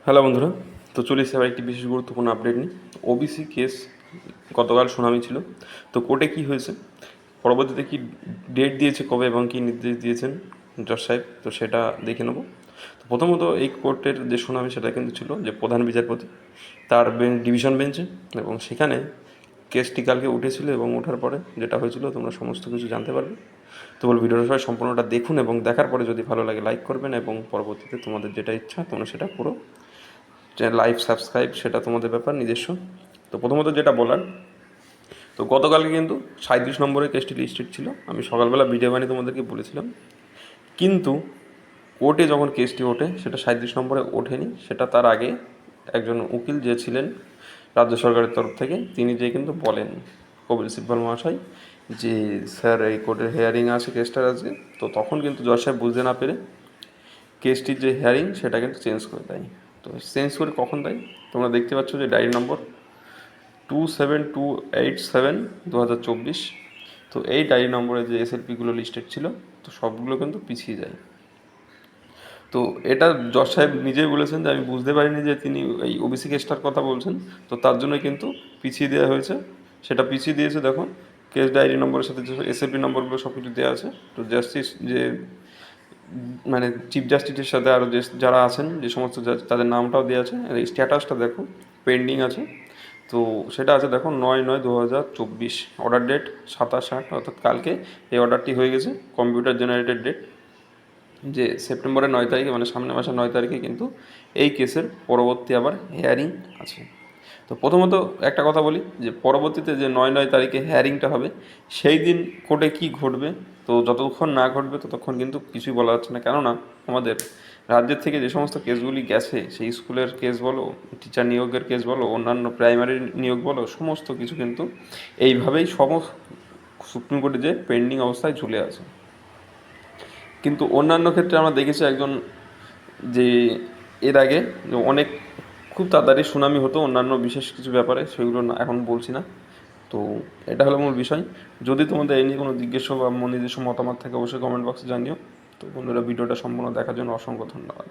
Hello বন্ধুরা, তো চলে এসেছে আবার একটি বিশেষ গুরুত্বপূর্ণ আপডেট নিয়ে। ওবিসি কেস গতকাল শুনানি ছিল। তো কোর্টে কী হয়েছে, পরবর্তীতে কি ডেট দিয়েছে কবে এবং কী নির্দেশ দিয়েছেন জজ সাহেব, তো সেটা দেখে নেব। তো প্রথমত এই কোর্টের যে শুনানি সেটা কিন্তু ছিল যে প্রধান বিচারপতি তার ডিভিশন বেঞ্চে, এবং সেখানে কেসটি কালকে উঠেছিল এবং ওঠার পরে যেটা হয়েছিল তোমরা সমস্ত কিছু জানতে পারবে। তো বল ভিডিওটা সবাই সম্পূর্ণটা দেখুন এবং দেখার পরে যদি ভালো লাগে লাইক করবেন এবং পরবর্তীতে তোমাদের যেটা ইচ্ছা তোমরা সেটা করো। লাইভ সাবস্ক্রাইব সেটা তোমাদের ব্যাপার নিজস্ব। তো প্রথমত যেটা বলার, তো গতকালকে কিন্তু 37 নম্বরের কেসটি লিস্টেড ছিল, আমি সকালবেলা ভিডিও বানিয়ে তোমাদেরকে বলেছিলাম। কিন্তু কোর্টে যখন কেসটি ওঠে সেটা 37 নম্বরে ওঠেনি, সেটা তার আগে একজন উকিল যে ছিলেন রাজ্য সরকারের তরফ থেকে তিনি যে কিন্তু বলেন কপিল সিব্বল মহাশয় যে স্যার এই কোর্টের হেয়ারিং আছে, কেসটার আছে। তো তখন কিন্তু জজ সাহেব বুঝতে না পেরে কেসটির যে হেয়ারিং সেটা কিন্তু চেঞ্জ করে দেয়। তো চেঞ্জ করে কখন দেয়, তোমরা দেখতে পাচ্ছ যে ডায়েরি নম্বর 27287/2024। তো এই ডায়েরি নম্বরে যে এসএলপিগুলো লিস্টেড ছিল তো সবগুলো কিন্তু পিছিয়ে যায়। তো এটা জজ সাহেব নিজেই বলেছেন যে আমি বুঝতে পারিনি যে তিনি এই ওবিসি কেসটার কথা বলছেন, তো তার জন্যই কিন্তু পিছিয়ে দেওয়া হয়েছে। সেটা পিছিয়ে দিয়েছে, দেখো কেস ডায়েরি নম্বরের সাথে যে এসএলপি নম্বরগুলো সব কিছু দেওয়া আছে। তো জাস্টিস যে মানে চিফ জাস্টিসের সাথে আরও যে যারা আছেন যে সমস্ত জাজ তাদের নামটাও দেওয়া আছে, এই স্ট্যাটাসটা দেখো পেন্ডিং আছে। তো সেটা আছে দেখো 9/9/2024, অর্ডার ডেট 27/8, অর্থাৎ কালকে এই অর্ডারটি হয়ে গেছে। কম্পিউটার জেনারেটেড ডেট যে সেপ্টেম্বরের 9 তারিখে, মানে সামনের মাসের 9 তারিখে কিন্তু এই কেসের পরবর্তী আবার হেয়ারিং আছে। তো প্রথমত একটা কথা বলি যে পরবর্তীতে যে 9/9 তারিখে হেয়ারিংটা হবে সেই দিন কোর্টে কী ঘটবে, তো যতক্ষণ না ঘটবে ততক্ষণ কিন্তু কিছুই বলা যাচ্ছে না। কেননা আমাদের রাজ্যের থেকে যে সমস্ত কেসগুলি গেছে, সেই স্কুলের কেস বলো, টিচার নিয়োগের কেস বলো, অন্যান্য প্রাইমারি নিয়োগ বলো, সমস্ত কিছু কিন্তু এইভাবেই সুপ্রিম কোর্টে যে পেন্ডিং অবস্থায় ঝুলে আছে। কিন্তু অন্যান্য ক্ষেত্রে আমরা দেখেছি একজন যে এর আগে যে অনেক খুব তাড়াতাড়ি সুনামি হতো অন্যান্য বিশেষ কিছু ব্যাপারে, সেগুলো না এখন বলছি না। তো এটা হলো মূল বিষয়। যদি তোমাদের এই নিয়ে কোনো জিজ্ঞেস বা নিজস্ব মতামত থাকে অবশ্যই কমেন্ট বক্সে জানিও। তো বন্ধুরা, ভিডিওটা সম্পূর্ণ দেখার জন্য অসংখ্য ধন্যবাদ।